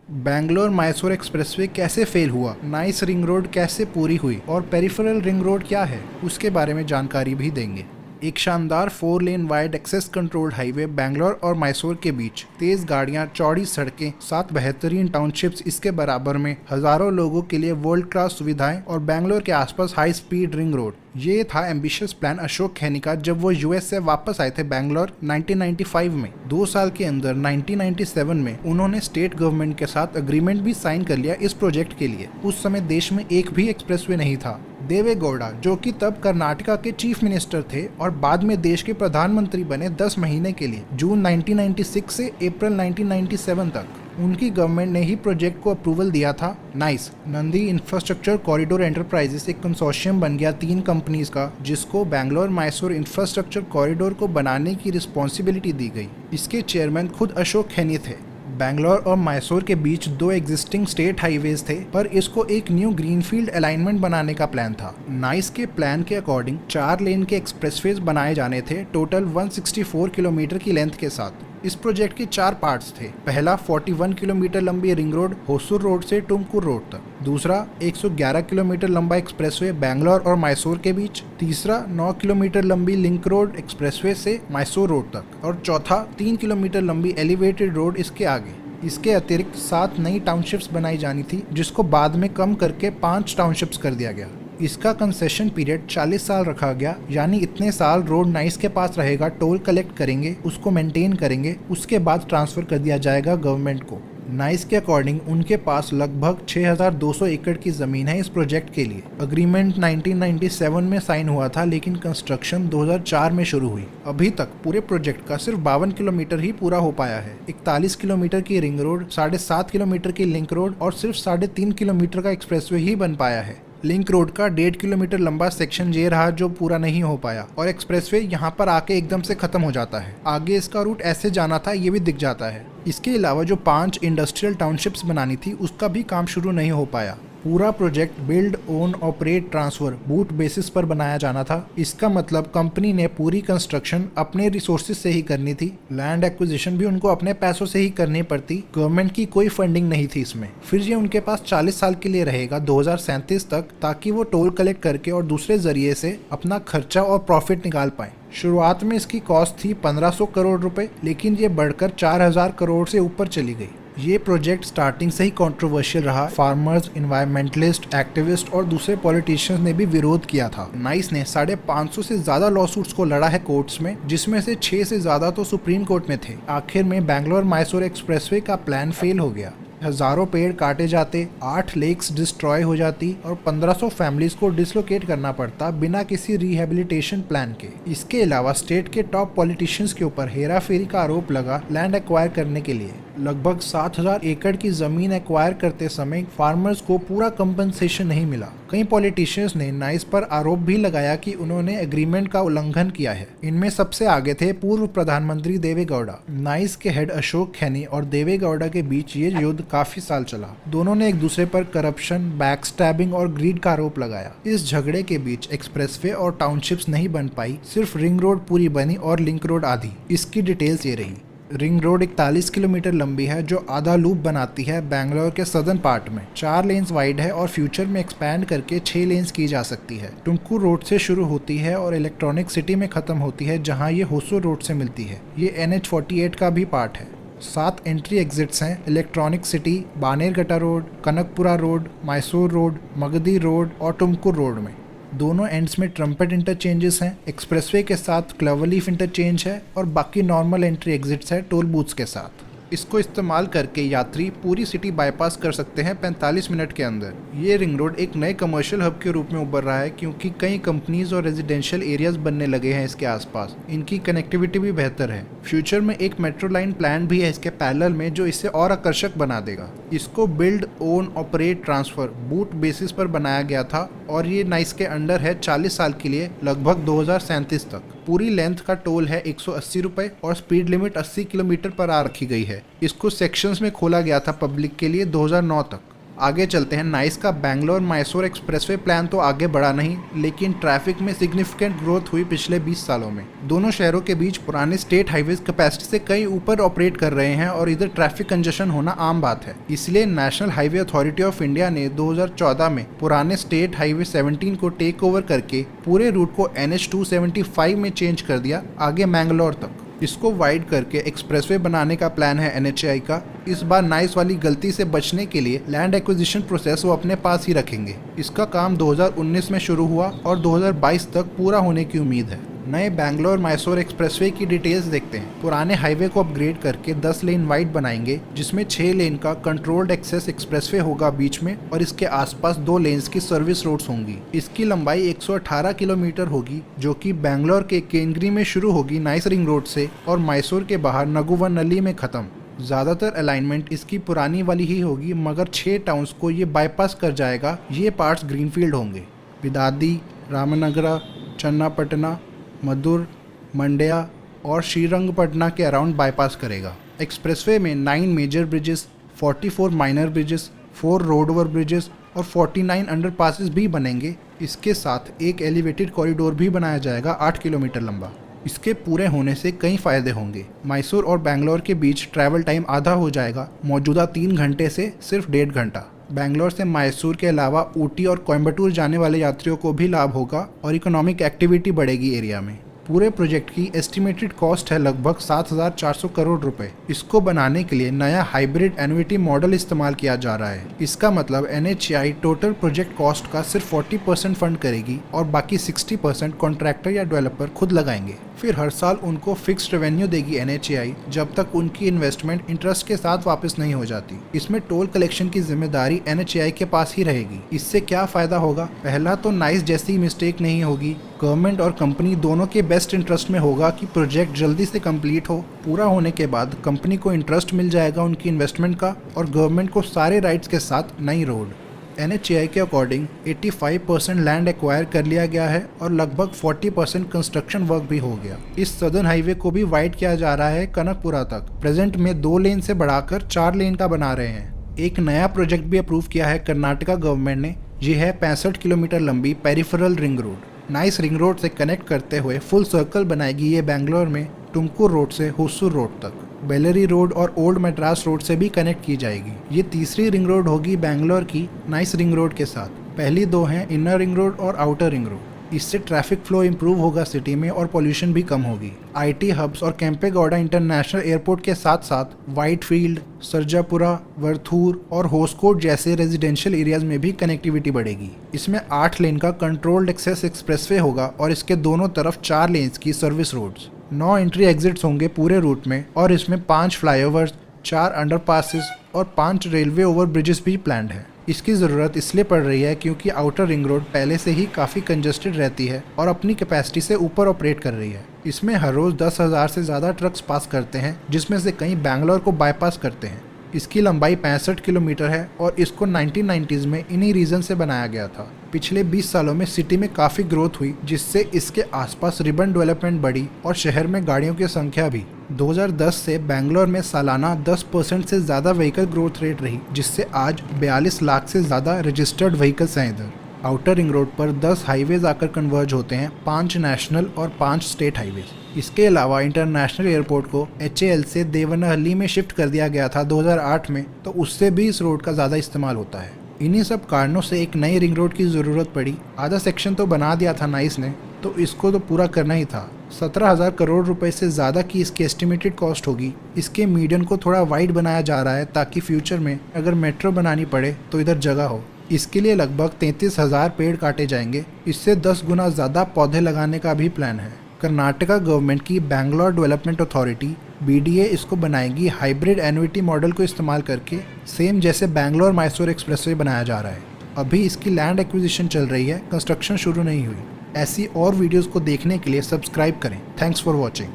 Bangalore Mysore expressway कैसे fail हुआ, nice ring road कैसे पूरी हुई और पेरिफेरल रिंग रोड क्या है, उसके बारे में जानकारी भी देंगे। एक शानदार 4 lane wide access controlled highway Bangalore और मैसूर के बीच, तेज गाड़ियां, चौड़ी सड़कें, 7 बेहतरीन टाउनशिप्स, इसके बराबर में हजारों लोगों के लिए वर्ल्ड क्लास सुविधाएं और बैंगलोर के आसपास हाई स्पीड रिंग रोड। ये था एम्बिशियस प्लान अशोक खैनी का जब वो यूएस से वापस आए थे बैंगलोर 1995 में। 2 साल के अंदर 1997 में उन्होंने स्टेट गवर्नमेंट के साथ अग्रीमेंट भी साइन कर लिया इस प्रोजेक्ट के लिए। उस समय देश में एक भी एक्सप्रेसवे नहीं था। देवे गौड़ा, जो कि तब कर्नाटका के चीफ मिनिस्टर थे और बाद में देश के प्रधानमंत्री बने 10 महीने के लिए, जून 1996 से अप्रैल 1997 तक, उनकी गवर्नमेंट ने ही प्रोजेक्ट को अप्रूवल दिया था। Nice Nandi infrastructure corridor enterprises एक कंसोर्शियम बन गया 3 कंपनीज का, जिसको बैंगलोर मैसूर इंफ्रास्ट्रक्चर कॉरिडोर को बनाने की रिस्पॉन्सिबिलिटी दी गई। इसके चेयरमैन खुद अशोक खैनी थे। बैंगलोर और मैसूर के बीच 2 एग्जिस्टिंग स्टेट हाईवेज थे, पर इसको एक न्यू ग्रीनफील्ड अलाइनमेंट बनाने का प्लान था। नाइस के प्लान के अकॉर्डिंग 4 लेन के एक्सप्रेसवेज बनाए जाने थे, टोटल 164 किलोमीटर की लेंथ के साथ। इस प्रोजेक्ट के 4 पार्ट्स थे। पहला 41 किलोमीटर लंबी रिंग रोड होसूर रोड से टुमकुर रोड तक। दूसरा 111 किलोमीटर लंबा एक्सप्रेसवे बैंगलोर और मैसूर के बीच। तीसरा 9 किलोमीटर लंबी लिंक रोड एक्सप्रेसवे से मैसूर रोड तक। और चौथा 3 किलोमीटर लंबी एलिवेटेड रोड इसके आगे। इसके अतिरिक्त 7 नई टाउनशिप्स बनाई जानी थी, जिसको बाद में कम करके 5 टाउनशिप्स कर दिया गया। इसका कंसेशन पीरियड 40 साल रखा गया, यानी इतने साल रोड नाइस के पास रहेगा, टोल कलेक्ट करेंगे, उसको मेंटेन करेंगे, उसके बाद ट्रांसफ़र कर दिया जाएगा गवर्नमेंट को। नाइस के अकॉर्डिंग उनके पास लगभग 6200 एकड़ की ज़मीन है इस प्रोजेक्ट के लिए। अग्रीमेंट 1997 में साइन हुआ था, लेकिन कंस्ट्रक्शन 2004 में शुरू हुई। अभी तक पूरे प्रोजेक्ट का सिर्फ 52 किलोमीटर ही पूरा हो पाया है। 41 किलोमीटर की रिंग रोड, 7.5 किलोमीटर की लिंक रोड और सिर्फ 3.5 किलोमीटर का एक्सप्रेसवे ही बन पाया है। लिंक रोड का 1.5 किलोमीटर लंबा सेक्शन ये रहा जो पूरा नहीं हो पाया, और एक्सप्रेसवे यहाँ पर आके एकदम से खत्म हो जाता है। आगे इसका रूट ऐसे जाना था, ये भी दिख जाता है। इसके अलावा जो 5 इंडस्ट्रियल टाउनशिप्स बनानी थी, उसका भी काम शुरू नहीं हो पाया। पूरा project build own operate transfer boot basis पर बनाया जाना था। इसका मतलब कंपनी ने पूरी कंस्ट्रक्शन अपने रिसोर्सेज से ही करनी थी। लैंड एक्विजिशन भी उनको अपने पैसों से ही करनी पड़ती। गवर्नमेंट की कोई फंडिंग नहीं थी इसमें। फिर ये उनके पास 40 साल के लिए रहेगा, 2037 तक, ताकि वो टोल कलेक्ट करके और दूसरे जरिए से अपना खर्चा और प्रॉफिट निकाल पाए। शुरुआत में इसकी कॉस्ट थी 1500 करोड़ रुपए, लेकिन ये बढ़कर 4000 करोड़ से ऊपर चली गई। ये प्रोजेक्ट स्टार्टिंग से ही कंट्रोवर्शियल रहा। फार्मर्स, इन्वायरमेंटलिस्ट, एक्टिविस्ट और दूसरे पॉलिटिशियंस ने भी विरोध किया था। नाइस ने 550 से ज्यादा लॉसूट्स को लड़ा है कोर्ट्स में, जिसमें से 6 से ज्यादा तो सुप्रीम कोर्ट में थे। आखिर में बैंगलोर मैसूर एक्सप्रेसवे का प्लान फेल हो गया। हजारों पेड़ काटे जाते, 8 लेक्स डिस्ट्रॉय हो जाती और 1500 फैमिलीज को डिसलोकेट करना पड़ता बिना किसी रिहेबिलिटेशन प्लान के। इसके अलावा स्टेट के टॉप पॉलिटिशियंस के ऊपर हेरा फेरी का आरोप लगा लैंड एक्वायर करने के लिए। लगभग 7000 एकड़ की जमीन एक्वायर करते समय फार्मर्स को पूरा कंपनसेशन नहीं मिला। कई पॉलिटिशियंस ने नाइस पर आरोप भी लगाया कि उन्होंने एग्रीमेंट का उल्लंघन किया है। इनमें सबसे आगे थे पूर्व प्रधानमंत्री देवे गौड़ा। नाइस के हेड अशोक खैनी और देवे गौड़ा के बीच ये युद्ध काफी साल चला। दोनों ने एक दूसरे पर करप्शन, बैकस्टैबिंग और ग्रीड का आरोप लगाया। इस झगड़े के बीच एक्सप्रेसवे और टाउनशिप्स नहीं बन पाई, सिर्फ रिंग रोड पूरी बनी और लिंक रोड आधी। इसकी डिटेल्स ये रही। रिंग रोड 41 किलोमीटर लंबी है, जो आधा लूप बनाती है बैंगलोर के सदर्न पार्ट में। 4 लेन्स वाइड है और फ्यूचर में एक्सपैंड करके 6 लेन्स की जा सकती है। टुमकुर रोड से शुरू होती है और इलेक्ट्रॉनिक सिटी में खत्म होती है, जहां ये होसूर रोड से मिलती है। ये NH48 का भी पार्ट है। 7 एंट्री एग्जिट्स हैं: electronic city, Bannerghatta road, Kanakapura road, Mysore road, Magadi road और टुमकुर रोड में। दोनों एंड्स में ट्रम्पेट इंटरचेंजेस हैं। एक्सप्रेसवे के साथ क्लवरलीफ इंटरचेंज है और बाकी नॉर्मल एंट्री एग्जिट्स है टोल बूथ्स के साथ। इसको इस्तेमाल करके यात्री पूरी सिटी बाईपास कर सकते हैं 45 मिनट के अंदर। ये रिंग रोड एक नए कमर्शियल हब के रूप में उभर रहा है, क्योंकि कई कंपनीज और रेजिडेंशियल एरियाज बनने लगे हैं इसके आसपास। इनकी कनेक्टिविटी भी बेहतर है। फ्यूचर में एक मेट्रो लाइन प्लान भी है इसके पैरेलल में, जो इसे और आकर्षक बना देगा। इसको build own operate transfer boot basis पर बनाया गया था और ये नाइस के अंडर है 40 साल के लिए, लगभग 2037 तक। पूरी लेंथ का टोल है 180 रुपए और स्पीड लिमिट 80 किलोमीटर पर आ रखी गई है। इसको सेक्शंस में खोला गया था पब्लिक के लिए 2009 तक। आगे चलते हैं। नाइस का बैंगलोर मैसूर एक्सप्रेसवे प्लान तो आगे बढ़ा नहीं, लेकिन ट्रैफिक में सिग्निफिकेंट ग्रोथ हुई पिछले 20 सालों में। दोनों शहरों के बीच पुराने स्टेट हाईवेज कैपेसिटी से कई ऊपर ऑपरेट कर रहे हैं और इधर ट्रैफिक कंजेशन होना आम बात है। इसलिए national highway authority of India ने 2014 में पुराने स्टेट हाईवे 17 को टेक ओवर करके पूरे रूट को NH 275 में चेंज कर दिया, आगे मैंगलोर तक। इसको वाइड करके एक्सप्रेसवे बनाने का प्लान है NHAI का। इस बार नाइस वाली गलती से बचने के लिए लैंड एक्विजिशन प्रोसेस वो अपने पास ही रखेंगे। इसका काम 2019 में शुरू हुआ और 2022 तक पूरा होने की उम्मीद है। नए बैंगलोर मैसूर एक्सप्रेसवे की डिटेल्स देखते हैं। पुराने हाईवे को अपग्रेड करके 10 लेन वाइड बनाएंगे, जिसमें 6 लेन का कंट्रोल्ड एक्सेस एक्सप्रेसवे होगा बीच में और इसके आसपास 2 लेन्स की सर्विस रोड्स होंगी। इसकी लंबाई 118 किलोमीटर होगी, जो कि बैंगलोर के केंगरी में शुरू होगी नाइस रिंग रोड से और मैसूर के बाहर नगुवनल्ली में खत्म। ज़्यादातर अलाइनमेंट इसकी पुरानी वाली ही होगी, मगर 6 टाउन्स को ये बाईपास कर जाएगा। ये पार्ट्स ग्रीनफील्ड होंगे। बिदादी, रामनगरा, चन्नापटना, मधुर, मंड्या और श्रीरंगपटना के अराउंड बाईपास करेगा। एक्सप्रेसवे में 9 major bridges, 44 minor bridges, 4 road over bridges और 49 अंडरपासेस भी बनेंगे। इसके साथ एक एलिवेटेड कॉरिडोर भी बनाया जाएगा 8 किलोमीटर लंबा। इसके पूरे होने से कई फायदे होंगे। मैसूर और बैंगलोर के बीच ट्रैवल टाइम आधा हो जाएगा, मौजूदा 3 घंटे से सिर्फ 1.5 घंटा। बैंगलोर से मैसूर के अलावा ऊटी और कोयम्बटूर जाने वाले यात्रियों को भी लाभ होगा और इकोनॉमिक एक्टिविटी बढ़ेगी एरिया में। पूरे प्रोजेक्ट की एस्टिमेटेड कॉस्ट है लगभग 7,400 करोड़ रुपए। इसको बनाने के लिए नया हाइब्रिड एन्युटी मॉडल इस्तेमाल किया जा रहा है। इसका मतलब NHAI टोटल प्रोजेक्ट कॉस्ट का सिर्फ 40% फंड करेगी और बाकी 60% कॉन्ट्रैक्टर या डेवलपर खुद लगाएंगे। फिर हर साल उनको फिक्स्ड रेवेन्यू देगी NHAI जब तक उनकी इन्वेस्टमेंट इंटरेस्ट के साथ वापस नहीं हो जाती। इसमें टोल कलेक्शन की जिम्मेदारी NHAI के पास ही रहेगी। इससे क्या फायदा होगा? पहला तो नाइस जैसी मिस्टेक नहीं होगी। गवर्नमेंट और कंपनी दोनों के बेस्ट इंटरेस्ट में होगा कि प्रोजेक्ट जल्दी से कंप्लीट हो। पूरा होने के बाद कंपनी को इंटरेस्ट मिल जाएगा उनकी इन्वेस्टमेंट का और गवर्नमेंट को सारे राइट्स के साथ नई रोड। NHAI के अकॉर्डिंग 85% लैंड एक्वायर कर लिया गया है और लगभग 40% कंस्ट्रक्शन वर्क भी हो गया। इस सदर्न हाईवे को भी वाइड किया जा रहा है कनकपुरा तक। प्रेजेंट में 2 लेन से बढ़ाकर 4 लेन का बना रहे हैं। एक नया प्रोजेक्ट भी अप्रूव किया है कर्नाटका गवर्नमेंट ने। ये है 65 किलोमीटर लंबी peripheral ring road. Nice ring road से कनेक्ट करते हुए फुल सर्कल बनाएगी ये बैंगलोर में टुमकुर रोड से होसूर रोड तक। बेलरी रोड और ओल्ड मद्रास रोड से भी कनेक्ट की जाएगी। ये तीसरी रिंग रोड होगी बैंगलोर की नाइस रिंग रोड के साथ। पहली 2 हैं इनर रिंग रोड और आउटर रिंग रोड। इससे ट्रैफिक फ्लो इंप्रूव होगा सिटी में और पोल्यूशन भी कम होगी। IT हब्स और केम्पेगौड़ा इंटरनेशनल एयरपोर्ट के साथ साथ व्हाइटफील्ड, सरजापुरा, वर्थूर और होस्कोट जैसे रेजिडेंशियल एरियाज में भी कनेक्टिविटी बढ़ेगी। इसमें 8 लेन का कंट्रोल्ड एक्सेस एक्सप्रेसवे होगा और इसके दोनों तरफ 4 लेन्स की सर्विस रोड्स। 9 एंट्री एग्जिट्स होंगे पूरे रूट में और इसमें 5 फ्लाईओवर्स, 4 अंडरपासेस और 5 रेलवे ओवर ब्रिजेस भी प्लान्ड है। इसकी ज़रूरत इसलिए पड़ रही है क्योंकि आउटर रिंग रोड पहले से ही काफ़ी कंजस्टेड रहती है और अपनी कैपेसिटी से ऊपर ऑपरेट कर रही है। इसमें हर रोज़ 10,000 से ज़्यादा ट्रक्स पास करते हैं, जिसमें से कई बैंगलोर को बाईपास करते हैं। इसकी लंबाई 65 किलोमीटर है और इसको 1990s में इन्हीं रीजन से बनाया गया था। पिछले 20 सालों में सिटी में काफ़ी ग्रोथ हुई, जिससे इसके आसपास रिबन डेवलपमेंट बढ़ी और शहर में गाड़ियों की संख्या भी। 2010 से बैंगलोर में सालाना 10% से ज़्यादा व्हीकल ग्रोथ रेट रही, जिससे आज 42 लाख से ज़्यादा रजिस्टर्ड व्हीकल्स हैं इधर। आउटर रिंग रोड पर 10 हाईवेज आकर कन्वर्ज होते हैं, 5 नेशनल और 5 स्टेट हाईवेज। इसके अलावा इंटरनेशनल एयरपोर्ट को HAL से देवनाहल्ली में शिफ्ट कर दिया गया था 2008 में, तो उससे भी इस रोड का ज़्यादा इस्तेमाल होता है। इन्हीं सब कारणों से एक नई रिंग रोड की ज़रूरत पड़ी। आधा सेक्शन तो बना दिया था नाइस ने, तो इसको तो पूरा करना ही था। 17,000 करोड़ रुपए से ज़्यादा की इसकी एस्टिमेटेड कॉस्ट होगी। इसके मीडियन को थोड़ा वाइड बनाया जा रहा है ताकि फ्यूचर में अगर मेट्रो बनानी पड़े तो इधर जगह हो। इसके लिए लगभग 33,000 पेड़ काटे जाएंगे। इससे 10 गुना ज़्यादा पौधे लगाने का भी प्लान है। कर्नाटका गवर्नमेंट की बैंगलोर डेवलपमेंट अथॉरिटी BDA इसको बनाएगी हाइब्रिड एन्युटी मॉडल को इस्तेमाल करके, सेम जैसे बैंगलोर मैसूर एक्सप्रेसवे बनाया जा रहा है। अभी इसकी लैंड एक्विजिशन चल रही है, कंस्ट्रक्शन शुरू नहीं हुई। ऐसी और वीडियोस को देखने के लिए सब्सक्राइब करें। Thanks for watching.